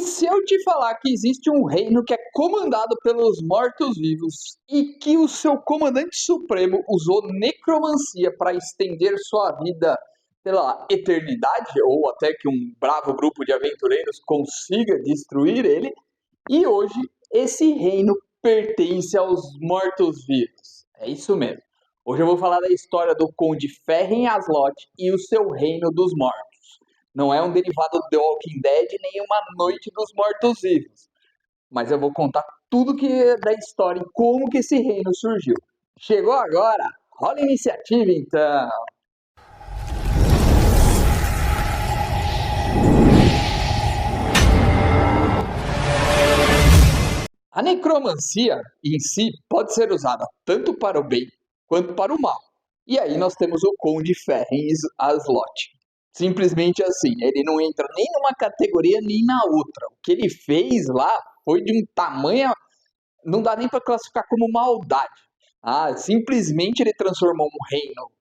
se eu te falar que existe um reino que é comandado pelos mortos-vivos e que o seu comandante supremo usou necromancia para estender sua vida pela eternidade, ou até que um bravo grupo de aventureiros consiga destruir ele, e hoje esse reino pertence aos mortos-vivos. É isso mesmo. Hoje eu vou falar da história do Conde Ferren Aslot e o seu reino dos mortos. Não é um derivado do The Walking Dead nem uma noite dos mortos-vivos. Mas eu vou contar tudo que é da história e como que esse reino surgiu. Chegou agora? Rola a iniciativa então! A necromancia em si pode ser usada tanto para o bem quanto para o mal. E aí nós temos o Conde Ferren Aslot. Simplesmente assim, ele não entra nem numa categoria nem na outra. O que ele fez lá foi de um tamanho, não dá nem para classificar como maldade. Simplesmente ele transformou um reino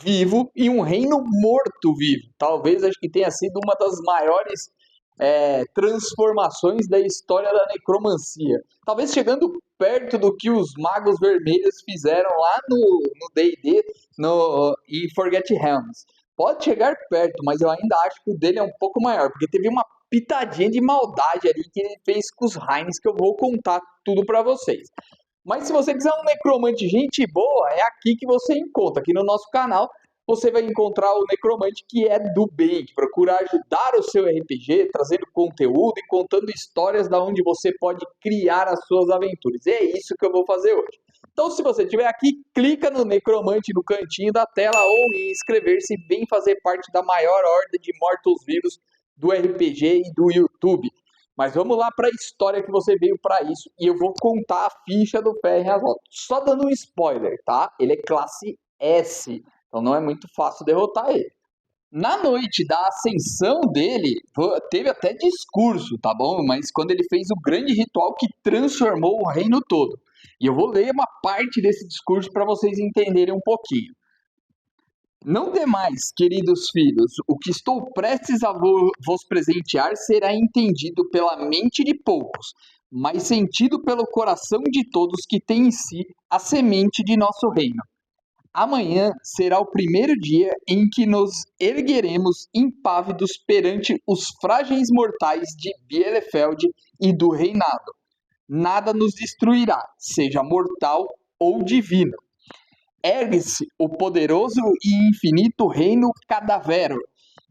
vivo em um reino morto-vivo. Talvez acho que tenha sido uma das maiores transformações da história da necromancia. Talvez chegando perto do que os Magos Vermelhos fizeram lá no D&D, em Forgotten Realms. Pode chegar perto, mas eu ainda acho que o dele é um pouco maior, porque teve uma pitadinha de maldade ali que ele fez com os Heims, que eu vou contar tudo para vocês. Mas se você quiser um necromante gente boa, é aqui que você encontra, aqui no nosso canal. Você vai encontrar o necromante que é do bem, que procura ajudar o seu RPG, trazendo conteúdo e contando histórias da onde você pode criar as suas aventuras. E é isso que eu vou fazer hoje. Então, se você estiver aqui, clica no necromante no cantinho da tela ou em inscrever-se e vem fazer parte da maior horda de mortos-vivos do RPG e do YouTube. Mas vamos lá para a história que você veio para isso e eu vou contar a ficha do Ferren Aslot. Só dando um spoiler, tá? Ele é classe S. Então não é muito fácil derrotar ele. Na noite da ascensão dele, teve até discurso, tá bom? Mas quando ele fez o grande ritual que transformou o reino todo. E eu vou ler uma parte desse discurso para vocês entenderem um pouquinho. Não demais, queridos filhos, o que estou prestes a vos presentear será entendido pela mente de poucos, mas sentido pelo coração de todos que têm em si a semente de nosso reino. Amanhã será o primeiro dia em que nos ergueremos impávidos perante os frágeis mortais de Bielefeld e do reinado. Nada nos destruirá, seja mortal ou divino. Ergue-se o poderoso e infinito reino cadavero,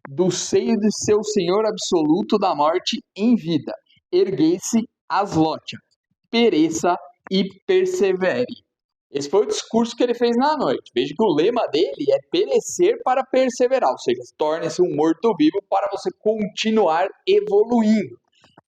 do seio de seu senhor absoluto da morte em vida. Erguei-se Aslot, pereça e persevere. Esse foi o discurso que ele fez na noite. Veja que o lema dele é perecer para perseverar, ou seja, torne-se um morto-vivo para você continuar evoluindo.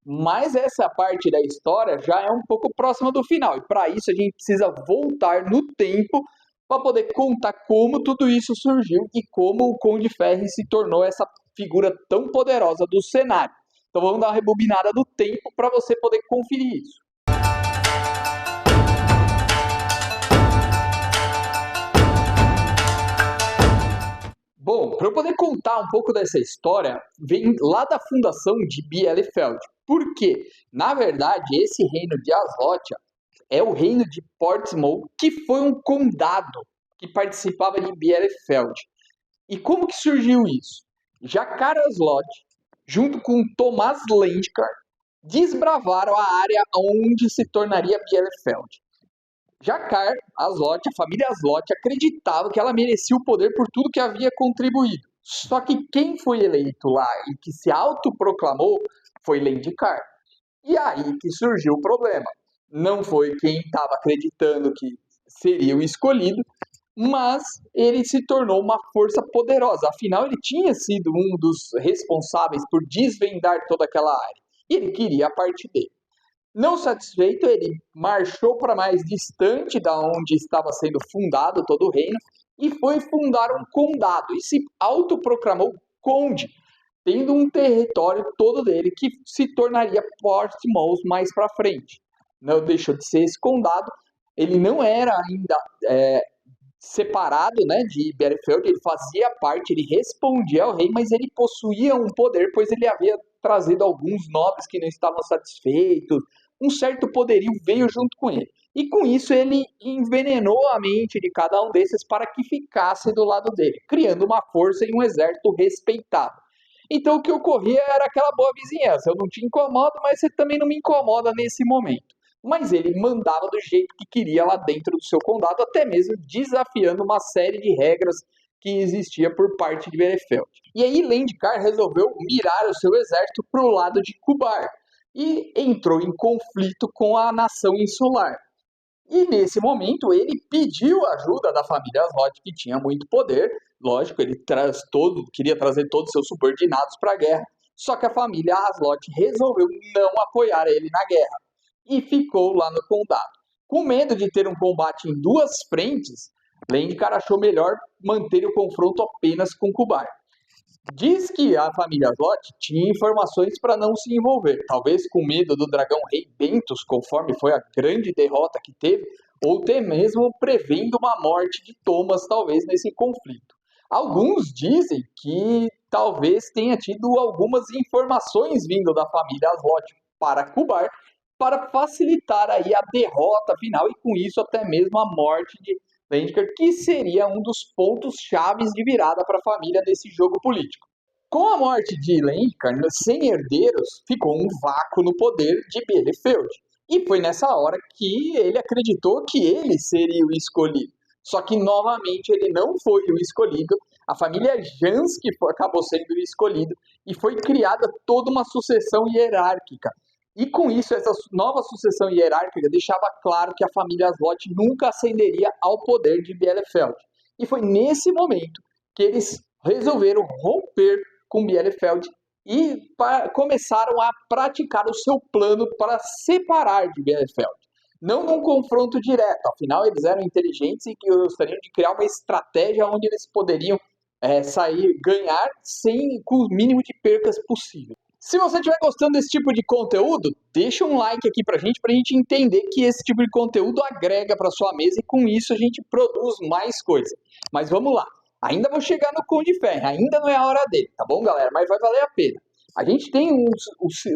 Mas essa parte da história já é um pouco próxima do final, e para isso a gente precisa voltar no tempo para poder contar como tudo isso surgiu e como o Conde Ferren se tornou essa figura tão poderosa do cenário. Então vamos dar uma rebobinada do tempo para você poder conferir isso. Bom, para eu poder contar um pouco dessa história, vem lá da fundação de Bielefeld. Por quê? Na verdade, esse reino de Aslot é o reino de Portsmouth, que foi um condado que participava de Bielefeld. E como que surgiu isso? Jakar Aslot, junto com Thomas Landkar, desbravaram a área onde se tornaria Bielefeld. Jakar Aslot, a família Aslot, acreditava que ela merecia o poder por tudo que havia contribuído. Só que quem foi eleito lá e que se autoproclamou foi Landkar. E aí que surgiu o problema. Não foi quem estava acreditando que seria o escolhido, mas ele se tornou uma força poderosa. Afinal, ele tinha sido um dos responsáveis por desvendar toda aquela área. E ele queria a parte dele. Não satisfeito, ele marchou para mais distante da onde estava sendo fundado todo o reino e foi fundar um condado e se autoproclamou conde, tendo um território todo dele que se tornaria Portsmouth mais para frente. Não deixou de ser esse condado, ele não era ainda separado, né, de Bielefeld, ele fazia parte, ele respondia ao rei, mas ele possuía um poder, pois ele havia trazido alguns nobres que não estavam satisfeitos, um certo poderio veio junto com ele. E com isso ele envenenou a mente de cada um desses para que ficasse do lado dele, criando uma força e um exército respeitado. Então o que ocorria era aquela boa vizinhança. Eu não te incomodo, mas você também não me incomoda nesse momento. Mas ele mandava do jeito que queria lá dentro do seu condado, até mesmo desafiando uma série de regras que existia por parte de Belefeld. E aí Lendkar resolveu mirar o seu exército para o lado de Kubar e entrou em conflito com a nação insular. E nesse momento ele pediu a ajuda da família Aslot, que tinha muito poder. Lógico, ele queria trazer todos os seus subordinados para a guerra. Só que a família Aslot resolveu não apoiar ele na guerra e ficou lá no condado. Com medo de ter um combate em duas frentes, Lendkar achou melhor manter o confronto apenas com Kubar. Diz que a família Aslot tinha informações para não se envolver, talvez com medo do dragão rei Bentos, conforme foi a grande derrota que teve, ou até mesmo prevendo uma morte de Thomas, talvez, nesse conflito. Alguns dizem que talvez tenha tido algumas informações vindo da família Aslot para Kubar, para facilitar aí a derrota final e com isso até mesmo a morte de Lendkar, que seria um dos pontos chaves de virada para a família nesse jogo político. Com a morte de Lendkar, sem herdeiros, ficou um vácuo no poder de Bielefeld. E foi nessa hora que ele acreditou que ele seria o escolhido. Só que novamente ele não foi o escolhido, a família Jansky acabou sendo o escolhido e foi criada toda uma sucessão hierárquica. E com isso, essa nova sucessão hierárquica deixava claro que a família Aslot nunca ascenderia ao poder de Bielefeld. E foi nesse momento que eles resolveram romper com Bielefeld e começaram a praticar o seu plano para separar de Bielefeld. Não num confronto direto, afinal eles eram inteligentes e gostariam de criar uma estratégia onde eles poderiam ganhar com o mínimo de percas possível. Se você estiver gostando desse tipo de conteúdo, deixa um like aqui pra gente entender que esse tipo de conteúdo agrega para sua mesa e com isso a gente produz mais coisa. Mas vamos lá, ainda vou chegar no Conde Ferro, ainda não é a hora dele, tá bom, galera? Mas vai valer a pena. A gente tem o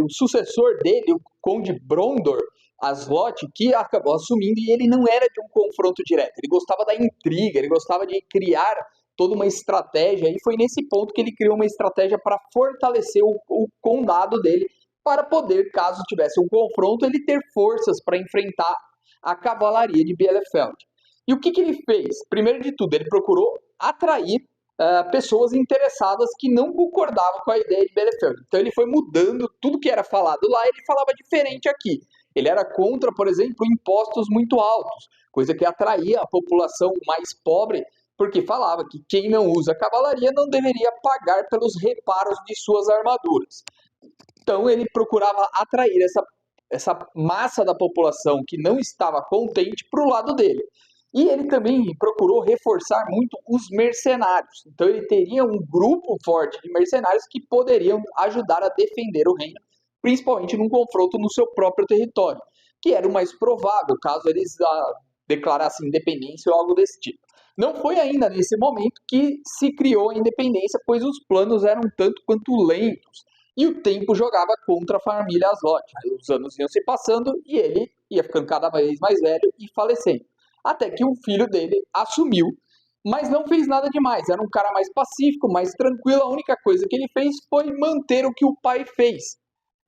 sucessor dele, o Conde Brondor Aslot, que acabou assumindo e ele não era de um confronto direto, ele gostava da intriga, ele gostava de criar toda uma estratégia, e foi nesse ponto que ele criou uma estratégia para fortalecer o condado dele, para poder, caso tivesse um confronto, ele ter forças para enfrentar a cavalaria de Bielefeld. E o que ele fez? Primeiro de tudo, ele procurou atrair pessoas interessadas que não concordavam com a ideia de Bielefeld. Então ele foi mudando tudo que era falado lá, ele falava diferente aqui. Ele era contra, por exemplo, impostos muito altos, coisa que atraía a população mais pobre, porque falava que quem não usa cavalaria não deveria pagar pelos reparos de suas armaduras. Então ele procurava atrair essa massa da população que não estava contente para o lado dele. E ele também procurou reforçar muito os mercenários. Então ele teria um grupo forte de mercenários que poderiam ajudar a defender o reino, principalmente num confronto no seu próprio território, que era o mais provável, caso eles declarassem independência ou algo desse tipo. Não foi ainda nesse momento que se criou a independência, pois os planos eram tanto quanto lentos e o tempo jogava contra a família Aslot. Aí os anos iam se passando e ele ia ficando cada vez mais velho e falecendo. Até que o filho dele assumiu, mas não fez nada demais. Era um cara mais pacífico, mais tranquilo. A única coisa que ele fez foi manter o que o pai fez.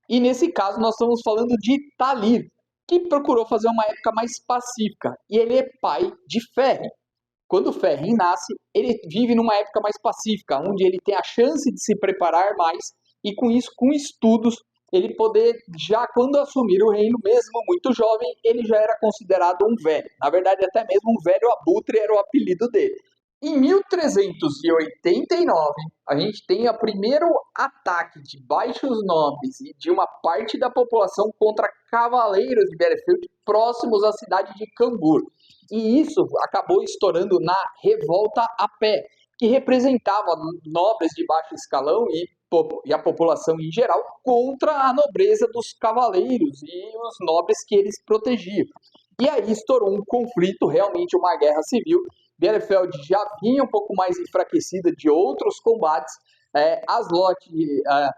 E nesse caso nós estamos falando de Talir, que procurou fazer uma época mais pacífica. E ele é pai de Ferry. Quando Ferry nasce, ele vive numa época mais pacífica, onde ele tem a chance de se preparar mais e com isso, com estudos, ele poder, já quando assumir o reino, mesmo muito jovem, ele já era considerado um velho. Na verdade, até mesmo um velho abutre era o apelido dele. Em 1389, a gente tem o primeiro ataque de baixos nobres e de uma parte da população contra cavaleiros de Bielefeld próximos à cidade de Cambur. E isso acabou estourando na Revolta a Pé, que representava nobres de baixo escalão e a população em geral contra a nobreza dos cavaleiros e os nobres que eles protegiam. E aí estourou um conflito, realmente uma guerra civil. Bielefeld já vinha um pouco mais enfraquecida de outros combates,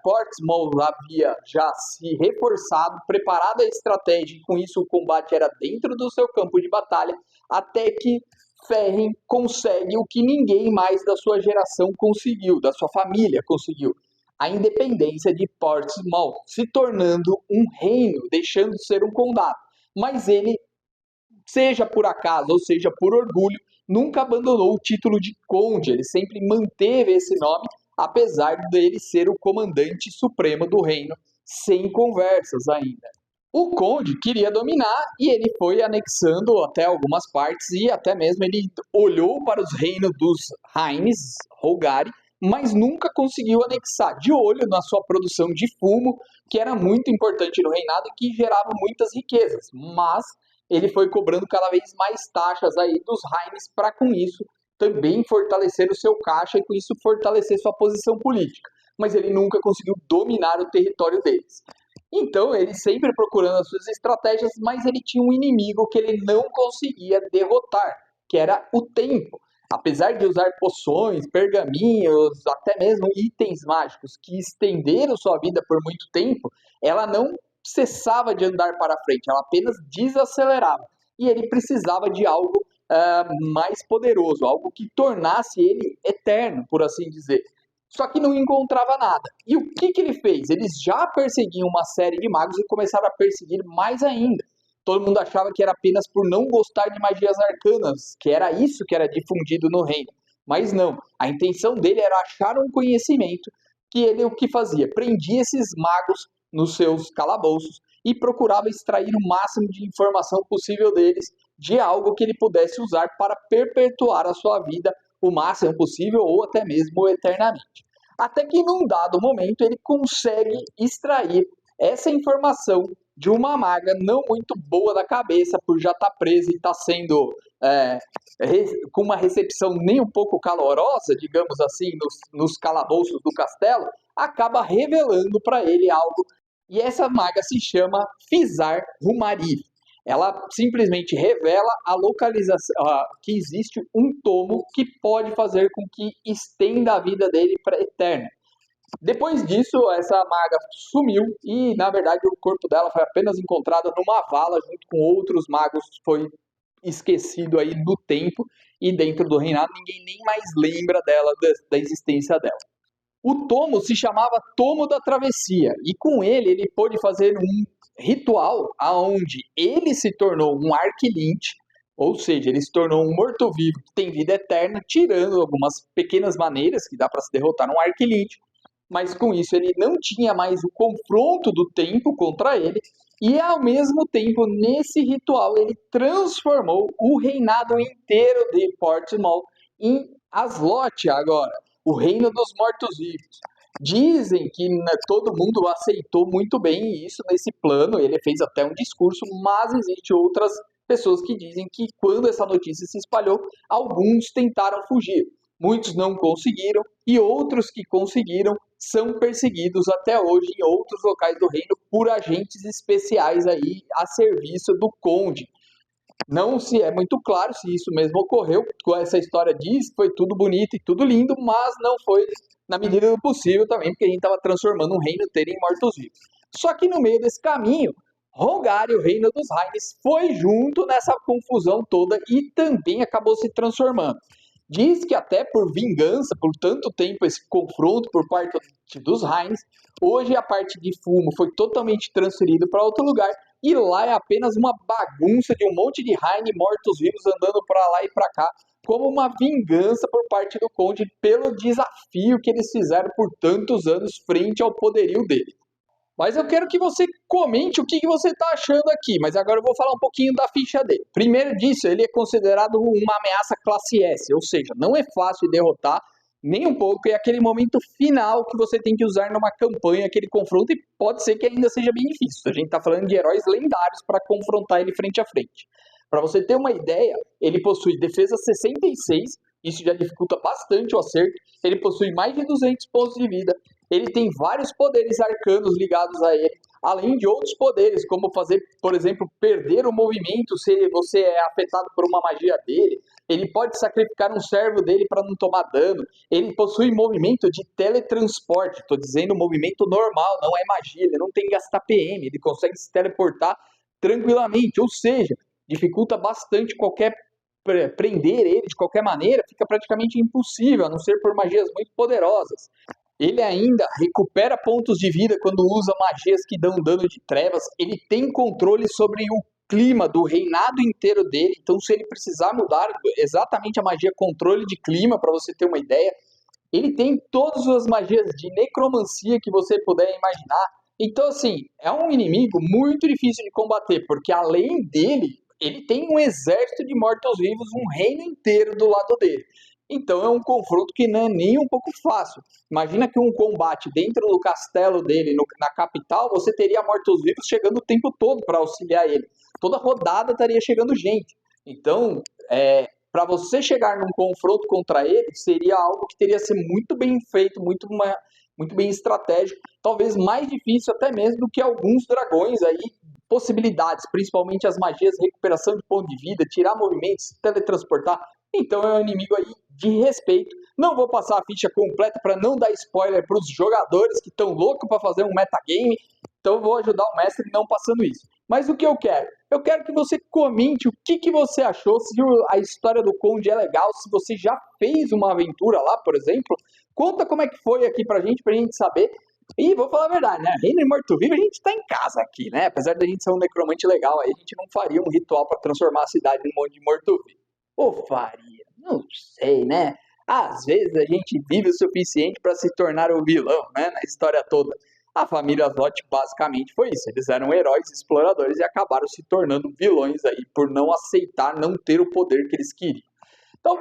Portsmouth havia já se reforçado, preparado a estratégia, e com isso o combate era dentro do seu campo de batalha, até que Ferren consegue o que ninguém mais da sua geração conseguiu, da sua família conseguiu: a independência de Portsmouth, se tornando um reino, deixando de ser um condado. Mas ele, seja por acaso ou seja por orgulho, nunca abandonou o título de conde, ele sempre manteve esse nome, apesar dele ser o comandante supremo do reino, sem conversas ainda. O conde queria dominar e ele foi anexando até algumas partes, e até mesmo ele olhou para os reinos dos Haines, Rogari, mas nunca conseguiu anexar, de olho na sua produção de fumo, que era muito importante no reinado e que gerava muitas riquezas. Mas ele foi cobrando cada vez mais taxas aí dos Haines para, com isso, também fortalecer o seu caixa e com isso fortalecer sua posição política. Mas ele nunca conseguiu dominar o território deles. Então, ele sempre procurando as suas estratégias, mas ele tinha um inimigo que ele não conseguia derrotar, que era o tempo. Apesar de usar poções, pergaminhos, até mesmo itens mágicos que estenderam sua vida por muito tempo, ela não cessava de andar para frente, ela apenas desacelerava. E ele precisava de algo mais poderoso, algo que tornasse ele eterno, por assim dizer. Só que não encontrava nada. E o que ele fez? Eles já perseguiam uma série de magos e começaram a perseguir mais ainda. Todo mundo achava que era apenas por não gostar de magias arcanas, que era isso que era difundido no reino. Mas não, a intenção dele era achar um conhecimento, que ele o que fazia? Prendia esses magos nos seus calabouços e procurava extrair o máximo de informação possível deles, de algo que ele pudesse usar para perpetuar a sua vida o máximo possível ou até mesmo eternamente. Até que num dado momento ele consegue extrair essa informação de uma maga não muito boa da cabeça, por já estar presa e estar sendo com uma recepção nem um pouco calorosa, digamos assim, nos calabouços do castelo, acaba revelando para ele algo. E essa maga se chama Fizar Rumari. Ela simplesmente revela a localização, que existe um tomo que pode fazer com que estenda a vida dele para eterna. Depois disso, essa maga sumiu e, na verdade, o corpo dela foi apenas encontrado numa vala junto com outros magos, foi esquecido aí no tempo, e dentro do reinado ninguém nem mais lembra dela, da existência dela. O tomo se chamava Tomo da Travessia, e com ele pôde fazer um ritual aonde ele se tornou um Arquilinte, ou seja, ele se tornou um morto-vivo que tem vida eterna, tirando algumas pequenas maneiras que dá para se derrotar um Arquilinte, mas com isso ele não tinha mais o confronto do tempo contra ele, e ao mesmo tempo, nesse ritual, ele transformou o reinado inteiro de Portsmouth em Aslot agora, o reino dos mortos-vivos. Dizem que todo mundo aceitou muito bem isso nesse plano, ele fez até um discurso, mas existem outras pessoas que dizem que quando essa notícia se espalhou, alguns tentaram fugir. Muitos não conseguiram e outros que conseguiram são perseguidos até hoje em outros locais do reino por agentes especiais aí a serviço do conde. Não se é muito claro se isso mesmo ocorreu, essa história diz que foi tudo bonito e tudo lindo, mas não foi na medida do possível também, porque a gente estava transformando um reino inteiro em mortos-vivos. Só que no meio desse caminho, Rogari, o reino dos Haines, foi junto nessa confusão toda e também acabou se transformando. Diz que até por vingança, por tanto tempo esse confronto por parte dos Haines, hoje a parte de fumo foi totalmente transferida para outro lugar e lá é apenas uma bagunça de um monte de Haine mortos-vivos andando para lá e para cá, como uma vingança por parte do conde pelo desafio que eles fizeram por tantos anos frente ao poderio dele. Mas eu quero que você comente o que você está achando aqui, mas agora eu vou falar um pouquinho da ficha dele. Primeiro disso, ele é considerado uma ameaça classe S, ou seja, não é fácil de derrotar, nem um pouco, é aquele momento final que você tem que usar numa campanha, aquele confronto, e pode ser que ainda seja bem difícil. A gente está falando de heróis lendários para confrontar ele frente a frente. Para você ter uma ideia, ele possui defesa 66, isso já dificulta bastante o acerto, ele possui mais de 200 pontos de vida, ele tem vários poderes arcanos ligados a ele, além de outros poderes, como fazer, por exemplo, perder o movimento se você é afetado por uma magia dele. Ele pode sacrificar um servo dele para não tomar dano. Ele possui movimento de teletransporte. Estou dizendo movimento normal, não é magia. Ele não tem que gastar PM. Ele consegue se teleportar tranquilamente. Ou seja, dificulta bastante qualquer prender ele de qualquer maneira. Fica praticamente impossível, a não ser por magias muito poderosas. Ele ainda recupera pontos de vida quando usa magias que dão dano de trevas. Ele tem controle sobre o clima do reinado inteiro dele. Então, se ele precisar mudar exatamente a magia controle de clima, para você ter uma ideia, ele tem todas as magias de necromancia que você puder imaginar. Então, assim, é um inimigo muito difícil de combater, porque além dele, ele tem um exército de mortos-vivos, um reino inteiro do lado dele. Então é um confronto que não é nem um pouco fácil. Imagina que um combate dentro do castelo dele, na capital, você teria mortos-vivos chegando o tempo todo para auxiliar ele. Toda rodada estaria chegando gente. Então, para você chegar num confronto contra ele, seria algo que teria que ser muito bem feito, muito bem estratégico, talvez mais difícil até mesmo do que alguns dragões aí, possibilidades, principalmente as magias, recuperação de ponto de vida, tirar movimentos, teletransportar. Então é um inimigo aí de respeito. Não vou passar a ficha completa para não dar spoiler para os jogadores que estão loucos para fazer um metagame, então eu vou ajudar o mestre não passando isso. Mas o que eu quero? Eu quero que você comente o que você achou, se a história do Conde é legal, se você já fez uma aventura lá, por exemplo. Conta como é que foi aqui pra gente saber. E vou falar a verdade, né? Reino e Morto-Vivo a gente tá em casa aqui, né? Apesar da gente ser um necromante legal, aí a gente não faria um ritual para transformar a cidade num monte de morto-vivo. Ou faria? Não sei, né? Às vezes a gente vive o suficiente para se tornar o vilão, né? Na história toda. A família Zot basicamente foi isso. Eles eram heróis exploradores e acabaram se tornando vilões aí por não aceitar, não ter o poder que eles queriam. Então,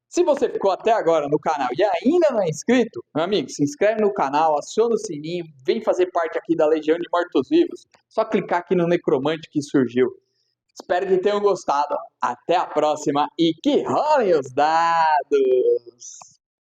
se você ficou até agora no canal e ainda não é inscrito, meu amigo, se inscreve no canal, aciona o sininho, vem fazer parte aqui da Legião de Mortos-Vivos. Só clicar aqui no Necromante que surgiu. Espero que tenham gostado. Até a próxima e que rolem os dados!